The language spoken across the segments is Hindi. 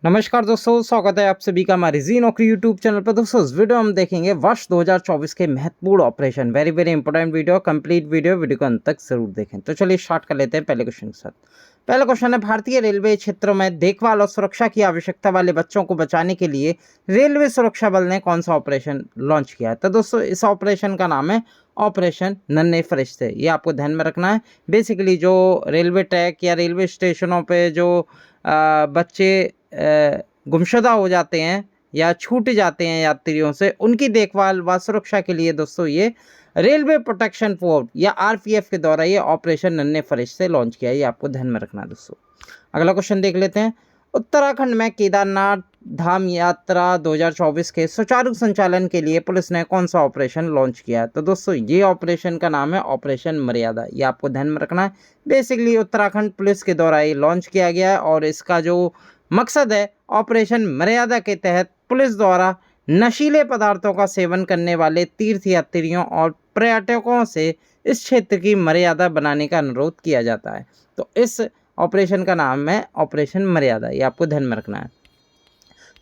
नमस्कार दोस्तों, स्वागत है आप सभी का हमारे जी नौकरी यूट्यूब चैनल पर। दोस्तों इस वीडियो हम देखेंगे वर्ष 2024 के महत्वपूर्ण operation. Very very important video, complete video को अंत तक जरूर देखें। तो चलिए स्टार्ट कर लेते हैं पहले क्वेश्चन के साथ। पहला क्वेश्चन है, भारतीय रेलवे क्षेत्रों में देखभाल और सुरक्षा की आवश्यकता वाले बच्चों को बचाने के लिए रेलवे सुरक्षा बल ने कौन सा ऑपरेशन लॉन्च किया है? तो दोस्तों इस ऑपरेशन का नाम है ऑपरेशन नन्हे फरिश्ते। ये आपको ध्यान में रखना है। बेसिकली जो रेलवे ट्रैक या रेलवे स्टेशनों पे जो बच्चे गुमशुदा हो जाते हैं या छूट जाते हैं यात्रियों से, उनकी देखभाल व सुरक्षा के लिए दोस्तों ये रेलवे प्रोटेक्शन फोर्स या आरपीएफ के द्वारा ये ऑपरेशन नन्हे फरिश्ते लॉन्च किया है। ये आपको ध्यान में रखना है दोस्तों। अगला क्वेश्चन देख लेते हैं। उत्तराखंड में केदारनाथ धाम यात्रा 2024 के सुचारू संचालन के लिए पुलिस ने कौन सा ऑपरेशन लॉन्च किया है? तो दोस्तों ये ऑपरेशन का नाम है ऑपरेशन मर्यादा। ये आपको ध्यान में रखना है। बेसिकली उत्तराखंड पुलिस के द्वारा ये लॉन्च किया गया है और इसका जो मकसद है, ऑपरेशन मर्यादा के तहत पुलिस द्वारा नशीले पदार्थों का सेवन करने वाले तीर्थयात्रियों और पर्यटकों से इस क्षेत्र की मर्यादा बनाने का अनुरोध किया जाता है। तो इस ऑपरेशन का नाम है ऑपरेशन मर्यादा। ये आपको ध्यान में रखना है।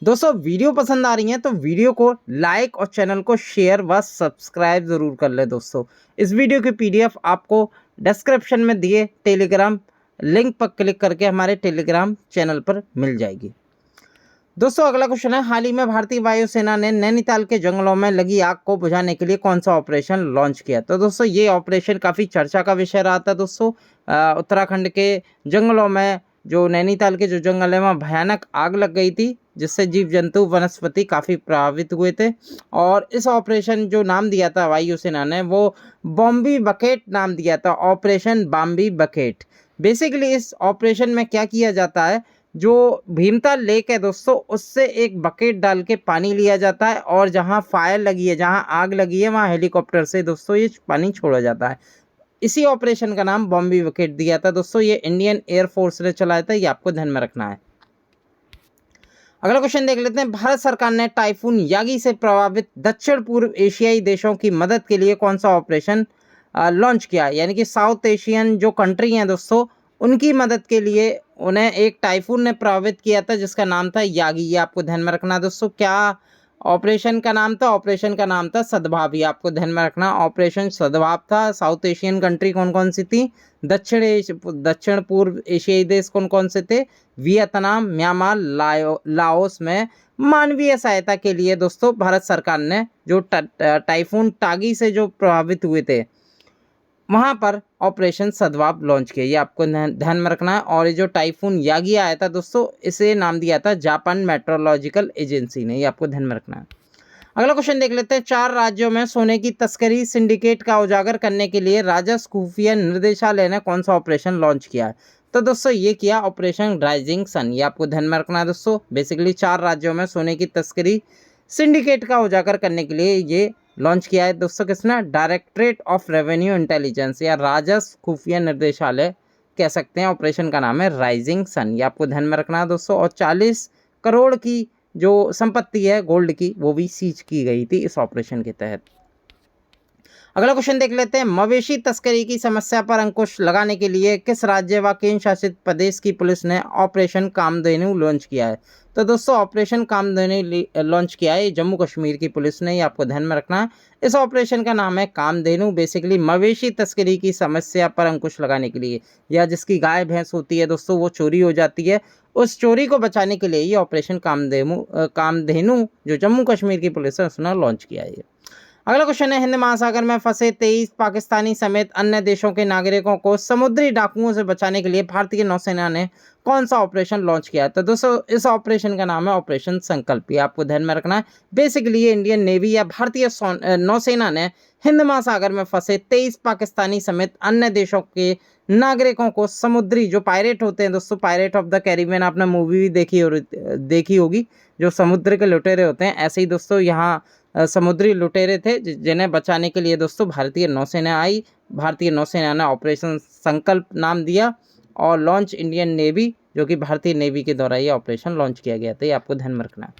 दोस्तों वीडियो पसंद आ रही है तो वीडियो को लाइक और चैनल को शेयर व सब्सक्राइब जरूर कर ले। दोस्तों इस वीडियो की पीडीएफ आपको डिस्क्रिप्शन में दिए टेलीग्राम लिंक पर क्लिक करके हमारे टेलीग्राम चैनल पर मिल जाएगी। दोस्तों अगला क्वेश्चन है, हाल ही में भारतीय वायुसेना ने नैनीताल के जंगलों में लगी आग को बुझाने के लिए कौन सा ऑपरेशन लॉन्च किया? तो दोस्तों ये ऑपरेशन काफ़ी चर्चा का विषय रहा था दोस्तों। उत्तराखंड के जंगलों में जो नैनीताल के जो जंगल है वहाँ भयानक आग लग गई थी, जिससे जीव जंतु वनस्पति काफ़ी प्रभावित हुए थे। और इस ऑपरेशन जो नाम दिया था वायुसेना ने, वो बॉम्बी बकेट नाम दिया था, ऑपरेशन बॉम्बी बकेट। बेसिकली इस ऑपरेशन में क्या किया जाता है, जो भीमताल लेक है दोस्तों, उससे एक बकेट डाल के पानी लिया जाता है और जहां फायर लगी है, जहां आग लगी है, वहां हेलीकॉप्टर से दोस्तों ये पानी छोड़ा जाता है। इसी ऑपरेशन का नाम बॉम्बे बकेट दिया था दोस्तों। ये इंडियन एयरफोर्स ने चलाया था। ये आपको ध्यान में रखना है। अगला क्वेश्चन देख लेते हैं। भारत सरकार ने टाइफून यागी से प्रभावित दक्षिण पूर्व एशियाई देशों की मदद के लिए कौन सा ऑपरेशन लॉन्च किया? यानी कि साउथ एशियन जो कंट्री हैं दोस्तों, उनकी मदद के लिए उन्हें एक टाइफून ने प्रभावित किया था जिसका नाम था यागी। ये आपको ध्यान में रखना दोस्तों। क्या ऑपरेशन का नाम था? ऑपरेशन का नाम था सद्भाव। ये आपको ध्यान में रखना, ऑपरेशन सद्भाव था। साउथ एशियन कंट्री कौन कौन सी थी? दक्षिण पूर्व एशियाई देश कौन कौन से थे? वियतनाम, म्यांमार, लाओस में मानवीय सहायता के लिए दोस्तों भारत सरकार ने जो टाइफून टागी से जो प्रभावित हुए थे वहाँ पर ऑपरेशन सद्भाव लॉन्च किया। ये आपको ध्यान में रखना है। और ये जो टाइफून यागी आया था दोस्तों, इसे नाम दिया था जापान मेट्रोलॉजिकल एजेंसी ने। ये आपको ध्यान में रखना है। अगला क्वेश्चन देख लेते हैं। 4 राज्यों में सोने की तस्करी सिंडिकेट का उजागर करने के लिए राजस्व खुफिया निर्देशालय ने कौन सा ऑपरेशन लॉन्च किया है? तो दोस्तों ये किया ऑपरेशन राइजिंग सन। ये आपको ध्यान में रखना है दोस्तों। बेसिकली 4 राज्यों में सोने की तस्करी सिंडिकेट का उजागर करने के लिए ये लॉन्च किया है दोस्तों। किसने? डायरेक्टरेट ऑफ रेवेन्यू इंटेलिजेंस या राजस्व खुफिया निर्देशालय कह सकते हैं। ऑपरेशन का नाम है राइजिंग सन। ये आपको ध्यान में रखना है दोस्तों। और 40 करोड़ की जो संपत्ति है गोल्ड की, वो भी सीज की गई थी इस ऑपरेशन के तहत। अगला क्वेश्चन देख लेते हैं। मवेशी तस्करी की समस्या पर अंकुश लगाने के लिए किस राज्य व केंद्र शासित प्रदेश की पुलिस ने ऑपरेशन कामधेनु लॉन्च किया है? तो दोस्तों ऑपरेशन कामधेनु लॉन्च किया है जम्मू कश्मीर की पुलिस ने। ये आपको ध्यान में रखना है। इस ऑपरेशन का नाम है कामधेनु। बेसिकली मवेशी तस्करी की समस्या पर अंकुश लगाने के लिए, या जिसकी गाय भैंस होती है दोस्तों वो चोरी हो जाती है, उस चोरी को बचाने के लिए ये ऑपरेशन कामधेनु जो जम्मू कश्मीर की पुलिस है उसने लॉन्च किया है। अगला क्वेश्चन है, हिंद महासागर में फंसे 23 पाकिस्तानी समेत अन्य देशों के नागरिकों को समुद्री डाकुओं से बचाने के लिए भारतीय नौसेना ने कौन सा ऑपरेशन लॉन्च किया? तो दोस्तों इस ऑपरेशन का नाम है ऑपरेशन संकल्प। ये आपको ध्यान में रखना है। बेसिकली ये इंडियन नेवी या भारतीय नौसेना ने हिंद महासागर में फंसे 23 पाकिस्तानी समेत अन्य देशों के नागरिकों को समुद्री, जो पायरेट होते हैं दोस्तों, पायरेट ऑफ द कैरिबियन आपने मूवी भी देखी होगी, जो समुद्र के लुटेरे होते हैं, ऐसे ही दोस्तों यहाँ समुद्री लुटेरे थे जिन्हें बचाने के लिए दोस्तों भारतीय नौसेना आई। भारतीय नौसेना ने ऑपरेशन संकल्प नाम दिया और लॉन्च इंडियन नेवी, जो कि भारतीय नेवी के द्वारा ये ऑपरेशन लॉन्च किया गया था। ये आपको ध्यान में रखना है।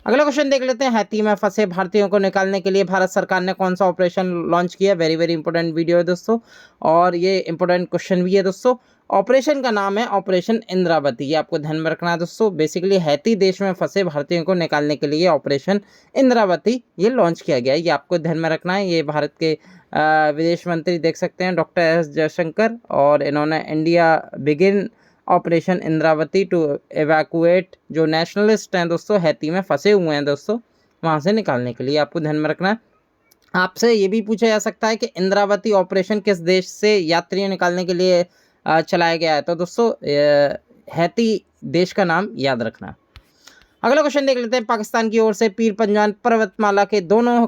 अगला क्वेश्चन देख लेते हैं। हैती में फंसे भारतीयों को निकालने के लिए भारत सरकार ने कौन सा ऑपरेशन लॉन्च किया। वेरी वेरी इंपॉर्टेंट वीडियो है दोस्तों, और ये इंपॉर्टेंट क्वेश्चन भी है दोस्तों। ऑपरेशन का नाम है ऑपरेशन इंद्रावती, ये आपको ध्यान में रखना है दोस्तों। बेसिकली हैती देश में फंसे भारतीयों को निकालने के लिए ऑपरेशन इंद्रावती ये लॉन्च किया गया है, ये आपको ध्यान में रखना है। ये भारत के विदेश मंत्री देख सकते हैं डॉक्टर एस जयशंकर, और इन्होंने India begin operation Indravati to evacuate जो नेशनलिस्ट हैं दोस्तों, हैती में फंसे हुए हैं दोस्तों, वहाँ से निकालने के लिए आपको ध्यान में रखना है। आपसे ये भी पूछा जा सकता है कि इंद्रावती ऑपरेशन किस देश से यात्रियों निकालने के लिए चलाया गया है, तो दोस्तों हैती देश का नाम याद रखना। अगला क्वेश्चन देख लेते हैं। पाकिस्तान की ओर से पीर पंजाल पर्वतमाला के दोनों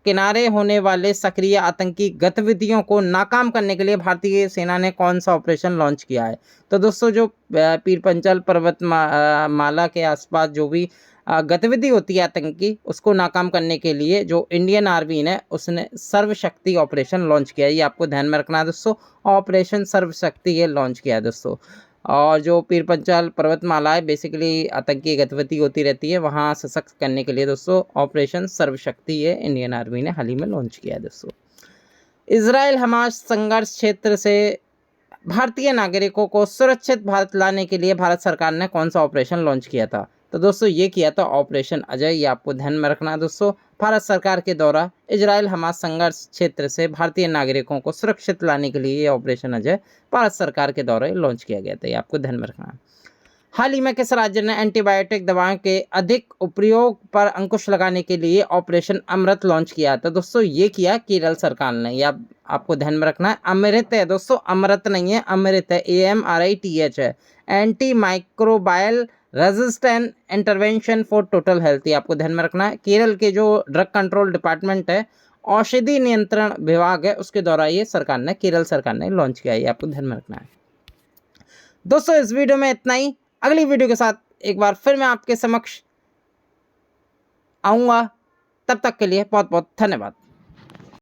किनारे होने वाले सक्रिय आतंकी गतिविधियों को नाकाम करने के लिए भारतीय सेना ने कौन सा ऑपरेशन लॉन्च किया है। तो दोस्तों जो पीर पंजाल पर्वतमाला के आसपास जो भी गतिविधि होती है आतंकी, उसको नाकाम करने के लिए जो इंडियन आर्मी ने उसने सर्वशक्ति ऑपरेशन लॉन्च किया है, ये आपको ध्यान में रखना है दोस्तों। ऑपरेशन सर्वशक्ति ये लॉन्च किया है दोस्तों। और जो पीर पंजाल पर्वतमाला है, बेसिकली आतंकी गतिविधि होती रहती है, वहाँ सशक्त करने के लिए दोस्तों ऑपरेशन सर्वशक्ति ये इंडियन आर्मी ने हाल ही में लॉन्च किया है दोस्तों। इजराइल हमास संघर्ष क्षेत्र से भारतीय नागरिकों को सुरक्षित भारत लाने के लिए भारत सरकार ने कौन सा ऑपरेशन लॉन्च किया था। तो दोस्तों ये किया था ऑपरेशन अजय, ये आपको ध्यान में रखना है दोस्तों। भारत सरकार के द्वारा इजराइल हमास संघर्ष क्षेत्र से भारतीय नागरिकों को सुरक्षित लाने के लिए ये ऑपरेशन अजय भारत सरकार के द्वारा लॉन्च किया गया था, ये आपको ध्यान में रखना है। हाल ही में किस राज्य ने एंटीबायोटिक दवाओं के अधिक उपयोग पर अंकुश लगाने के लिए ऑपरेशन अमृत लॉन्च किया? तो दोस्तों ये किया केरल सरकार ने, ये आपको ध्यान में रखना है। अमृत है दोस्तों, अमृत नहीं है, अमृत है, AMRITH है, anti microbial resistant intervention for total health, ये आपको ध्यान में रखना है। केरल के जो ड्रग कंट्रोल डिपार्टमेंट है, औषधि नियंत्रण विभाग है, उसके द्वारा ये सरकार ने, केरल सरकार ने लॉन्च किया है, ये आपको ध्यान में रखना है दोस्तों। इस वीडियो में इतना ही। अगली वीडियो के साथ एक बार फिर मैं आपके समक्ष आऊँगा, तब तक के लिए बहुत बहुत धन्यवाद।